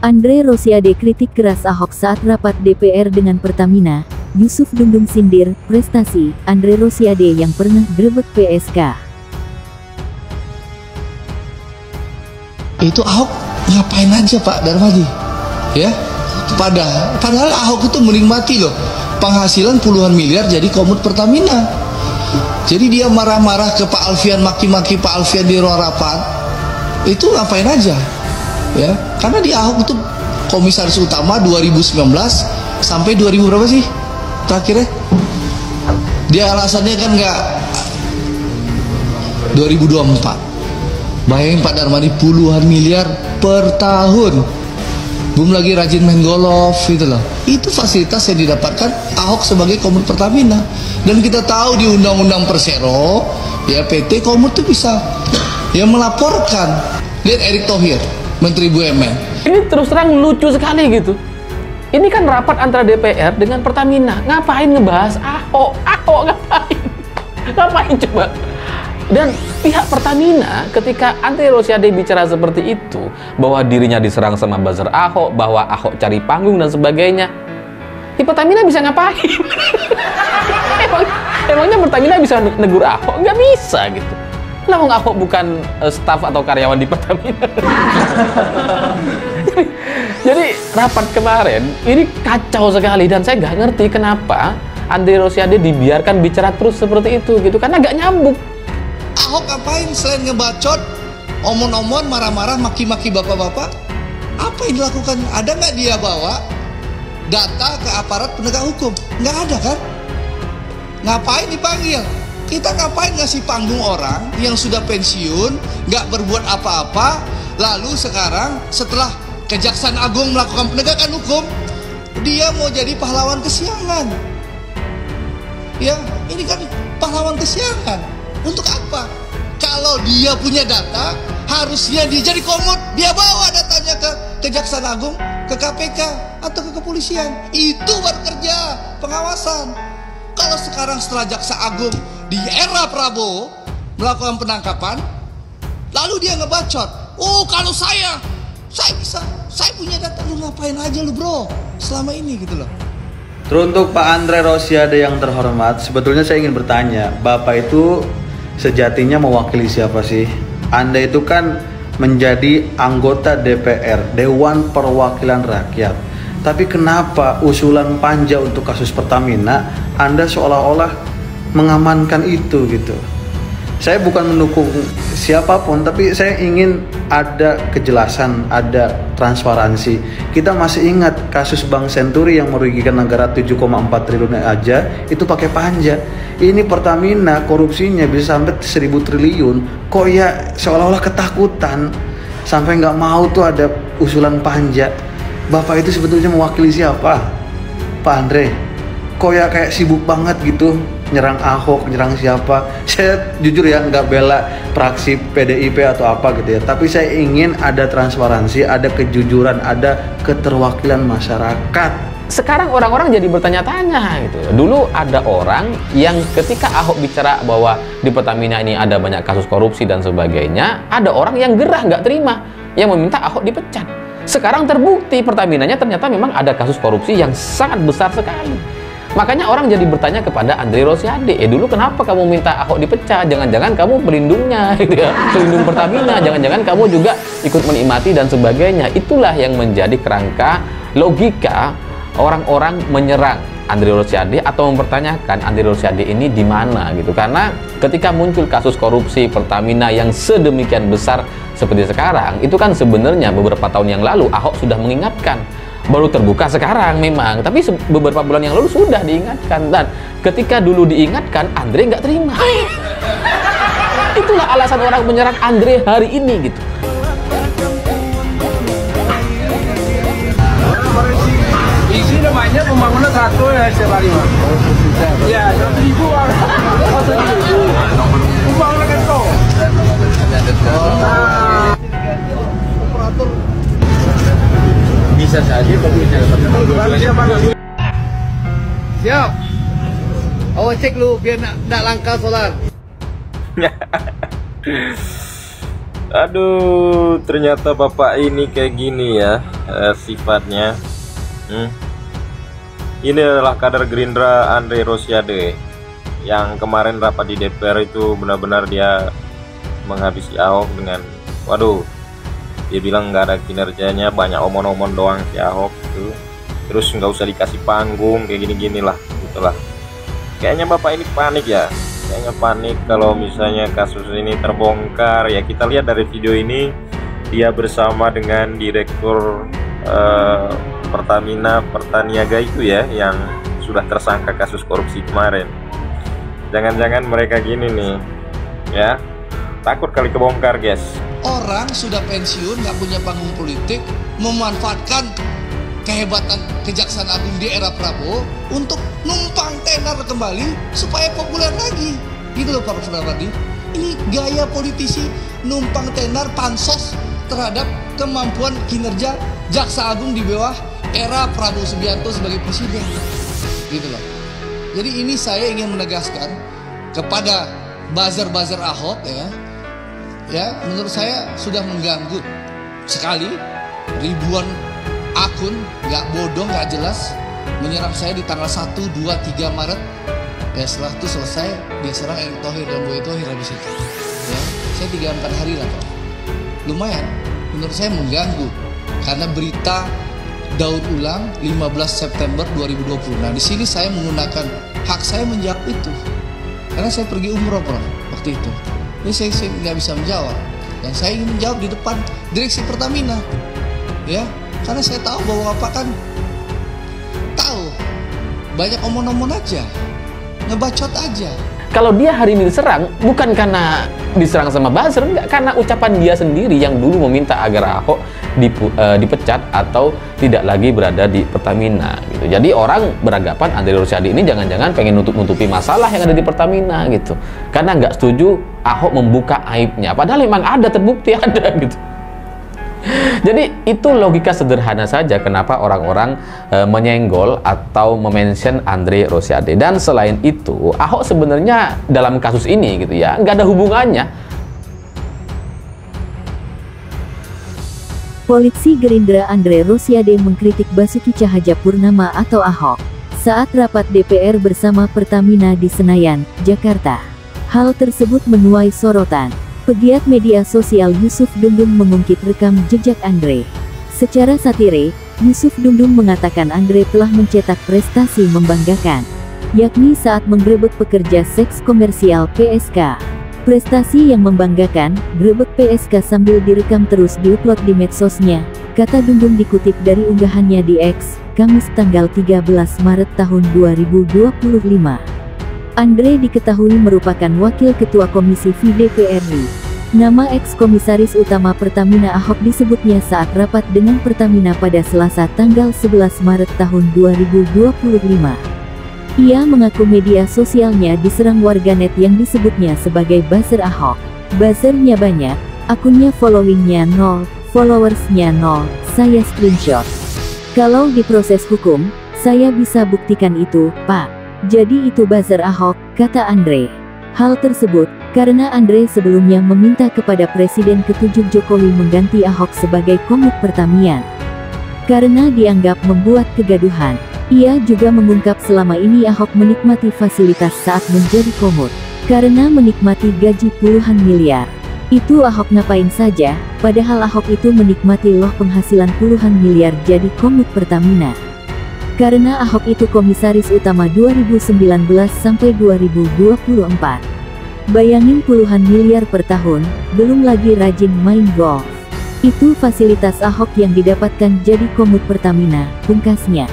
Andre Rosiade kritik keras Ahok saat rapat DPR dengan Pertamina. Yusuf Dundung sindir prestasi Andre Rosiade yang pernah grebek PSK. Itu Ahok ngapain aja Pak Darmadi? Ya, padahal Ahok itu menikmati loh penghasilan puluhan miliar jadi komut Pertamina. Jadi dia marah-marah ke Pak Alfian, maki-maki Pak Alfian di ruang rapat. Itu ngapain aja? Ya, karena di Ahok itu komisaris utama 2019 sampai 2000 berapa sih terakhirnya? Dia alasannya kan nggak 2024. Bayangin Pak Darmadi puluhan miliar per tahun. Belum lagi rajin main golf gitu loh. Itu fasilitas yang didapatkan Ahok sebagai komut Pertamina. Dan kita tahu di Undang-Undang Persero, ya PT Komut itu bisa ya melaporkan. Lihat Erick Thohir, Menteri BUMN. Ini terus terang lucu sekali gitu. Ini kan rapat antara DPR dengan Pertamina. Ngapain ngebahas Ahok? Ahok ngapain? Ngapain coba? Dan pihak Pertamina ketika Andre Rosiade bicara seperti itu, bahwa dirinya diserang sama buzzer Ahok, bahwa Ahok cari panggung dan sebagainya, di Pertamina bisa ngapain? Emangnya Pertamina bisa negur Ahok? Nggak bisa gitu. Lah wong Ahok bukan staf atau karyawan di Pertamina. Jadi rapat kemarin ini kacau sekali dan saya nggak ngerti kenapa Andre Rosiade dibiarkan bicara terus seperti itu gitu, karena nggak nyambung. Ahok ngapain selain ngebacot, omon-omon, marah-marah, maki-maki bapak-bapak? Apa yang dilakukan? Ada nggak dia bawa data ke aparat penegak hukum? Nggak ada kan? Ngapain dipanggil? Kita ngapain ngasih panggung orang yang sudah pensiun, nggak berbuat apa-apa, lalu sekarang setelah Kejaksaan Agung melakukan penegakan hukum, dia mau jadi pahlawan kesiangan. Ya, ini kan pahlawan kesiangan. Untuk apa? Kalau dia punya data, harusnya dia jadi komut, dia bawa datanya ke Kejaksaan Agung, ke KPK atau ke kepolisian. Itu baru kerja pengawasan. Kalau sekarang setelah Jaksa Agung di era Prabowo melakukan penangkapan, lalu dia ngebacot. Oh, kalau saya bisa, saya punya data. Lu ngapain aja lu bro selama ini gitu loh. Teruntuk Pak Andre Rosiade yang terhormat, sebetulnya saya ingin bertanya, Bapak itu sejatinya mewakili siapa sih? Anda itu kan menjadi anggota DPR, Dewan Perwakilan Rakyat. Tapi kenapa usulan panja untuk kasus Pertamina, Anda seolah-olah mengamankan itu gitu? Saya bukan mendukung siapapun, tapi saya ingin ada kejelasan, ada transparansi. Kita masih ingat kasus Bank Senturi yang merugikan negara 7,4 triliun aja, itu pakai panja. Ini Pertamina korupsinya bisa sampai 1.000 triliun, kok ya seolah-olah ketakutan, sampai nggak mau tuh ada usulan panja. Bapak itu sebetulnya mewakili siapa? Pak Andre, kok ya kayak sibuk banget gitu, nyerang Ahok, nyerang siapa. Saya jujur ya nggak bela praksi PDIP atau apa gitu ya, tapi saya ingin ada transparansi, ada kejujuran, ada keterwakilan masyarakat. Sekarang orang-orang jadi bertanya-tanya gitu. Dulu ada orang yang ketika Ahok bicara bahwa di Pertamina ini ada banyak kasus korupsi dan sebagainya, ada orang yang gerah nggak terima, yang meminta Ahok dipecat. Sekarang terbukti Pertaminanya ternyata memang ada kasus korupsi yang sangat besar sekali. Makanya orang jadi bertanya kepada Andre Rosiade, dulu kenapa kamu minta Ahok dipecat? Jangan-jangan kamu pelindungnya, gitu ya, pelindung Pertamina. Jangan-jangan kamu juga ikut menikmati dan sebagainya. Itulah yang menjadi kerangka logika orang-orang menyerang Andre Rosiade atau mempertanyakan Andre Rosiade ini di mana gitu. Karena ketika muncul kasus korupsi Pertamina yang sedemikian besar seperti sekarang, itu kan sebenarnya beberapa tahun yang lalu Ahok sudah mengingatkan. Baru terbuka sekarang memang, tapi beberapa bulan yang lalu sudah diingatkan. Dan ketika dulu diingatkan, Andre nggak terima. Itulah alasan orang menyerang Andre hari ini gitu. Isi namanya pembangunan satu ya setiap hari. Ya, 1.000 orang. 1.000. Pembangunan itu. Bisa saja siap. Awak cek lu biar nak langkah solar. Aduh, ternyata bapak ini kayak gini ya sifatnya. Ini adalah kader Gerindra Andre Rosiade yang kemarin rapat di DPR itu benar-benar dia menghabisi Ahok dengan, waduh, dia bilang nggak ada kinerjanya, banyak omon-omon doang si Ahok itu. Terus nggak usah dikasih panggung kayak gini-gini lah, gitulah. Kayaknya bapak ini panik ya. Kayaknya panik kalau misalnya kasus ini terbongkar. Ya kita lihat dari video ini, dia bersama dengan direktur Pertamina Pertaniaga itu ya, yang sudah tersangka kasus korupsi kemarin. Jangan-jangan mereka gini nih ya, takut kali kebongkar guys. Orang sudah pensiun, nggak punya panggung politik, memanfaatkan kehebatan Kejaksaan Agung di era Prabowo untuk numpang tenar kembali supaya populer lagi. Gitu loh Pak Ferdinand. Ini gaya politisi numpang tenar pansos terhadap kemampuan kinerja Jaksa Agung di bawah era Prabowo Subianto sebagai presiden. Gitu loh. Jadi ini saya ingin menegaskan kepada buzzer-buzzer Ahok ya, menurut saya sudah mengganggu sekali. Ribuan akun nggak bodoh, nggak jelas menyerang saya di tanggal 1, 2, 3 Maret. Ya setelah itu selesai dia serang Erick Thohir dan Boy Thohir habis itu. Ya, saya 3-4 hari lah Pak. Lumayan, menurut saya mengganggu karena berita daur ulang 15 September 2020. Nah di sini saya menggunakan hak saya menjawab itu karena saya pergi umroh Prof waktu itu. Ini saya nggak bisa menjawab dan saya ingin menjawab di depan direksi Pertamina. Ya, karena saya tahu bahwa Bapak kan tahu banyak omon-omon aja, ngebacot aja. Kalau dia hari ini diserang, bukan karena diserang sama buzzer, enggak, karena ucapan dia sendiri yang dulu meminta agar Ahok dipecat atau tidak lagi berada di Pertamina gitu. Jadi orang beranggapan Andre Rosiade ini jangan-jangan pengen nutup-nutupi masalah yang ada di Pertamina gitu. Karena nggak setuju Ahok membuka aibnya, padahal memang ada, terbukti ada gitu. Jadi itu logika sederhana saja kenapa orang-orang menyenggol atau memention Andre Rosiade. Dan selain itu, Ahok sebenarnya dalam kasus ini gitu ya, nggak ada hubungannya. Politisi Gerindra Andre Rosiade mengkritik Basuki Cahayapurnama atau Ahok saat rapat DPR bersama Pertamina di Senayan, Jakarta. Hal tersebut menuai sorotan. Pegiat media sosial Yusuf Dundung mengungkit rekam jejak Andre. Secara satire, Yusuf Dundung mengatakan Andre telah mencetak prestasi membanggakan, yakni saat menggerebek pekerja seks komersial PSK. Prestasi yang membanggakan, gerebek PSK sambil direkam terus diupload di medsosnya, kata Dundung dikutip dari unggahannya di X, Kamis tanggal 13 Maret tahun 2025. Andre diketahui merupakan Wakil Ketua Komisi V DPR RI. Nama eks-komisaris utama Pertamina Ahok disebutnya saat rapat dengan Pertamina pada Selasa tanggal 11 Maret tahun 2025. Ia mengaku media sosialnya diserang warganet yang disebutnya sebagai buzzer Ahok. Buzzernya banyak, akunnya followingnya 0, followersnya 0, saya screenshot. Kalau diproses hukum, saya bisa buktikan itu, Pak. Jadi itu buzzer Ahok, kata Andre. Hal tersebut, karena Andre sebelumnya meminta kepada Presiden ke-7 Jokowi mengganti Ahok sebagai Komut Pertamian. Karena dianggap membuat kegaduhan. Ia juga mengungkap selama ini Ahok menikmati fasilitas saat menjadi Komut. Karena menikmati gaji puluhan miliar. Itu Ahok ngapain saja, padahal Ahok itu menikmati loh penghasilan puluhan miliar jadi Komut Pertamina. Karena Ahok itu komisaris utama 2019 sampai 2024. Bayangin puluhan miliar per tahun, belum lagi rajin main golf. Itu fasilitas Ahok yang didapatkan jadi Komut Pertamina, pungkasnya.